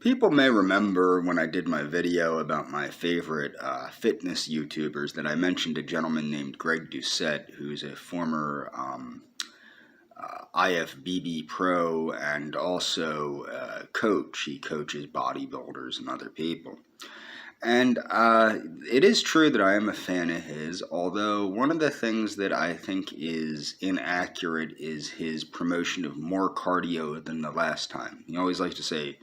People may remember when I did my video about my favorite fitness YouTubers that I mentioned a gentleman named Greg Doucette, who's a former IFBB pro and also coach. He coaches bodybuilders and other people. And it is true that I am a fan of his, although one of the things that I think is inaccurate is his promotion of more cardio than the last time. He always likes to say,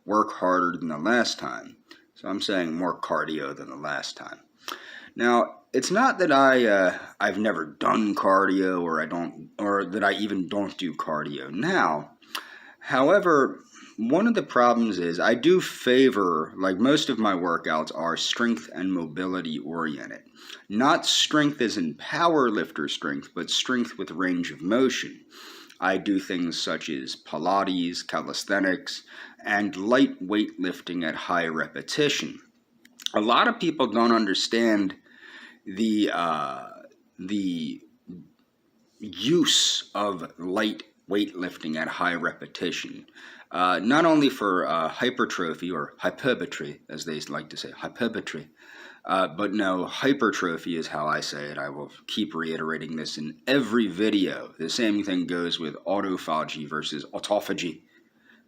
work harder than the last time. So I'm saying more cardio than the last time. Now, it's not that I've never done cardio or that I even don't do cardio now. However, one of the problems is I do favor, like most of my workouts are strength and mobility oriented. Not strength as in power lifter strength, but strength with range of motion. I do things such as Pilates, calisthenics, and light weightlifting at high repetition. A lot of people don't understand the use of light weightlifting at high repetition. Not only for hypertrophy or hypertrophy, as they like to say, hypertrophy, but no, hypertrophy is how I say it. I will keep reiterating this in every video. The same thing goes with autophagy versus autophagy.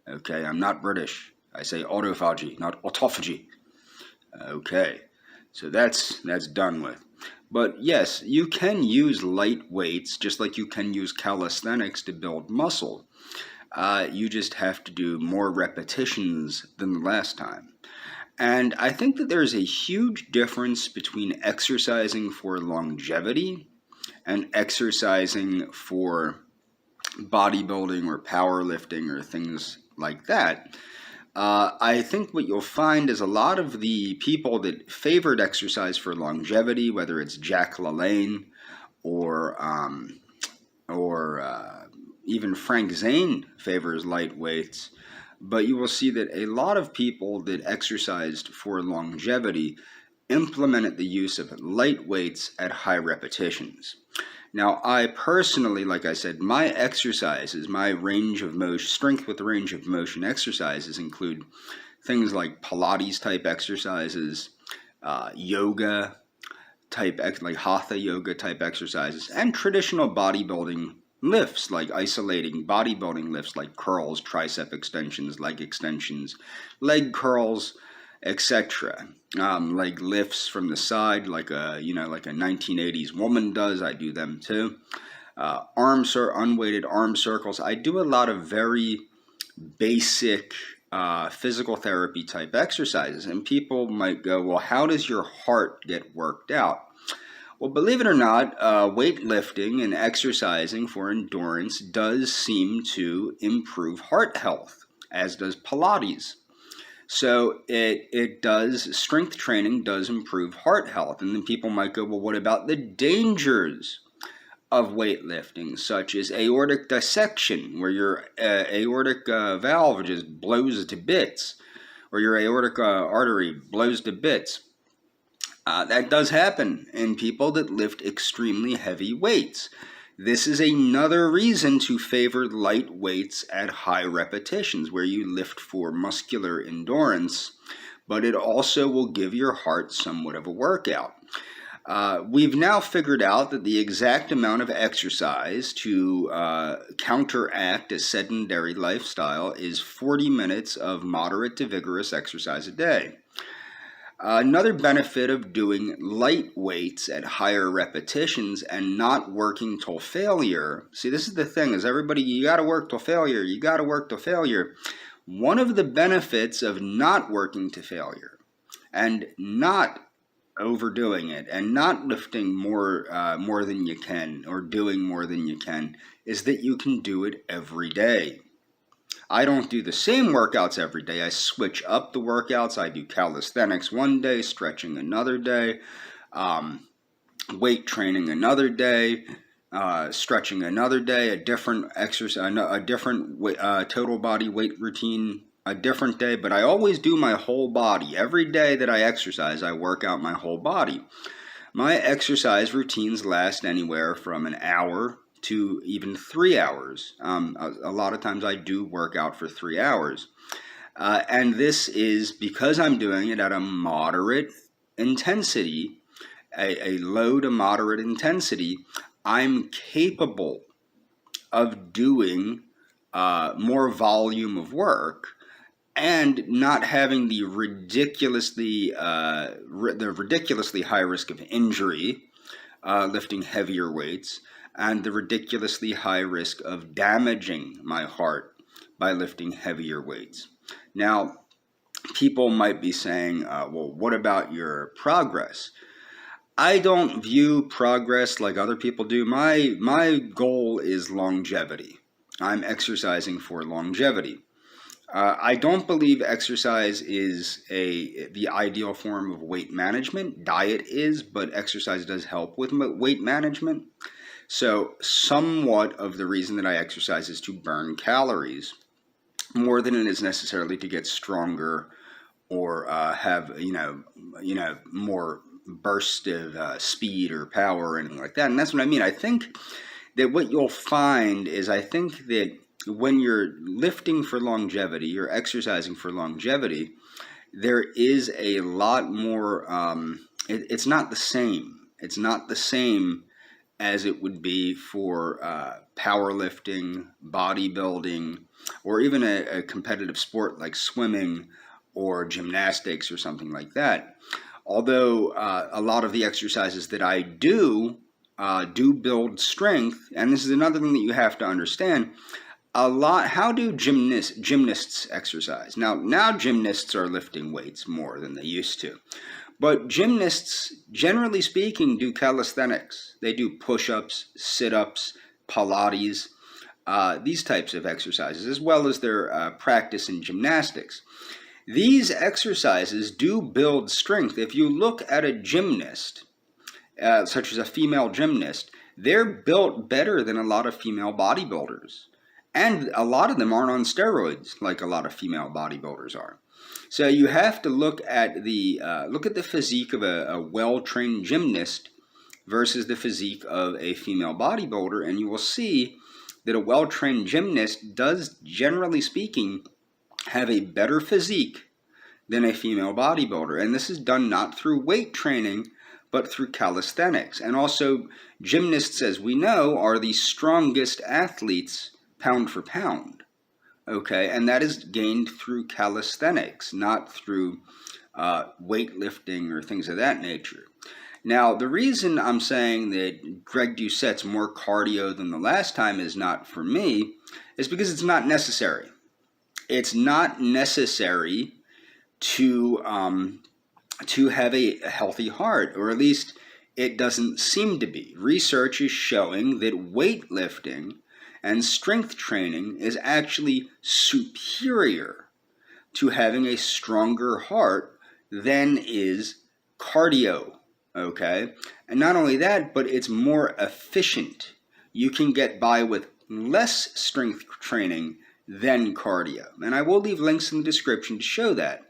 Okay, I'm not British. I say autophagy, not autophagy. Okay, so that's done with. But yes, you can use light weights just like you can use calisthenics to build muscle. You just have to do more repetitions than the last time. And I think that there's a huge difference between exercising for longevity and exercising for bodybuilding or powerlifting or things like that. I think what you'll find is a lot of the people that favored exercise for longevity, whether it's Jack LaLanne or even Frank Zane favors light weights, but you will see that a lot of people that exercised for longevity implemented the use of light weights at high repetitions. Now, I personally, like I said, my exercises, my range of motion, strength with range of motion exercises include things like Pilates type exercises, yoga type, like hatha yoga type exercises, and traditional bodybuilding lifts, like isolating bodybuilding lifts like curls, tricep extensions, leg curls, etc. Like lifts from the side, like a 1980s woman does. I do them too. Unweighted arm circles. I do a lot of very basic physical therapy type exercises, and people might go, well, how does your heart get worked out? Well, believe it or not, weightlifting and exercising for endurance does seem to improve heart health, as does Pilates. So it does, strength training does improve heart health. And then people might go, well, what about the dangers of weightlifting, such as aortic dissection, where your aortic valve just blows to bits, or your aortic artery blows to bits? That does happen in people that lift extremely heavy weights. This is another reason to favor light weights at high repetitions, where you lift for muscular endurance, but it also will give your heart somewhat of a workout. We've now figured out that the exact amount of exercise to counteract a sedentary lifestyle is 40 minutes of moderate to vigorous exercise a day. Another benefit of doing light weights at higher repetitions and not working till failure. See, this is the thing, is everybody, you got to work till failure. You got to work till failure. One of the benefits of not working to failure and not overdoing it and not lifting more than you can or doing more than you can is that you can do it every day. I don't do the same workouts every day. I switch up the workouts. I do calisthenics one day, stretching another day, weight training another day, stretching another day, a different exercise, a different total body weight routine a different day. But I always do my whole body. Every day that I exercise, I work out my whole body. My exercise routines last anywhere from an hour to even 3 hours. A lot of times I do work out for 3 hours. And this is because I'm doing it at a moderate intensity, a low to moderate intensity. I'm capable of doing more volume of work and not having the ridiculously high risk of injury lifting heavier weights, and the ridiculously high risk of damaging my heart by lifting heavier weights. Now, people might be saying, well, what about your progress? I don't view progress like other people do. My goal is longevity. I'm exercising for longevity. I don't believe exercise is the ideal form of weight management. Diet is, but exercise does help with weight management. So somewhat of the reason that I exercise is to burn calories more than it is necessarily to get stronger or have more burst of speed or power or anything like that. And that's what I mean. I think that what you'll find is, I think that when you're lifting for longevity, you're exercising for longevity, there is a lot more, it's not the same. It's not the same as it would be for powerlifting, bodybuilding, or even a competitive sport like swimming or gymnastics or something like that. Although a lot of the exercises that I do build strength, and this is another thing that you have to understand. How do gymnasts exercise? Now gymnasts are lifting weights more than they used to. But gymnasts, generally speaking, do calisthenics. They do push-ups, sit-ups, Pilates, these types of exercises, as well as their practice in gymnastics. These exercises do build strength. If you look at a gymnast, such as a female gymnast, they're built better than a lot of female bodybuilders. And a lot of them aren't on steroids like a lot of female bodybuilders are. So you have to look at the physique of a well-trained gymnast versus the physique of a female bodybuilder, and you will see that a well-trained gymnast does, generally speaking, have a better physique than a female bodybuilder. And this is done not through weight training, but through calisthenics. And also, gymnasts, as we know, are the strongest athletes pound for pound. Okay, and that is gained through calisthenics, not through weightlifting or things of that nature. Now, the reason I'm saying that Greg Doucette's more cardio than the last time is not for me is because it's not necessary. It's not necessary to have a healthy heart, or at least it doesn't seem to be. Research is showing that weightlifting and strength training is actually superior to having a stronger heart than is cardio, okay? And not only that, but it's more efficient. You can get by with less strength training than cardio. And I will leave links in the description to show that.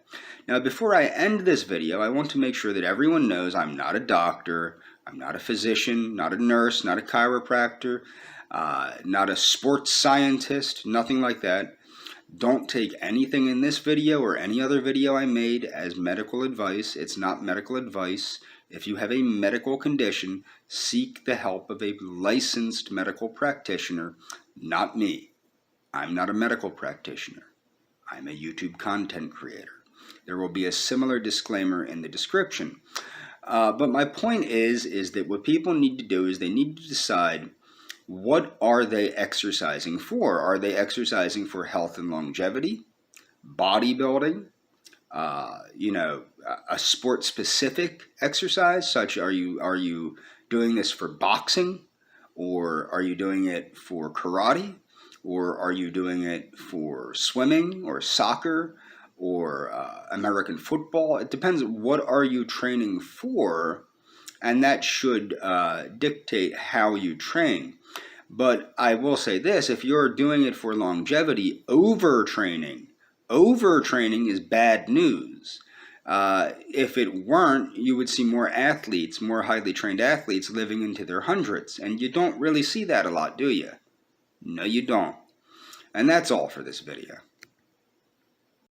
Now, before I end this video, I want to make sure that everyone knows I'm not a doctor, I'm not a physician, not a nurse, not a chiropractor, not a sports scientist, nothing like that. Don't take anything in this video or any other video I made as medical advice. It's not medical advice. If you have a medical condition, seek the help of a licensed medical practitioner, not me. I'm not a medical practitioner. I'm a YouTube content creator. There will be a similar disclaimer in the description. But my point is that what people need to do is they need to decide, what are they exercising for? Are they exercising for health and longevity, bodybuilding, a sport-specific exercise, such are you doing this for boxing, or are you doing it for karate, or are you doing it for swimming or soccer or American football? It depends. What are you training for? And that should dictate how you train. But I will say this, if you're doing it for longevity, overtraining is bad news. If it weren't, you would see more athletes, more highly trained athletes living into their hundreds. And you don't really see that a lot, do you? No, you don't. And that's all for this video.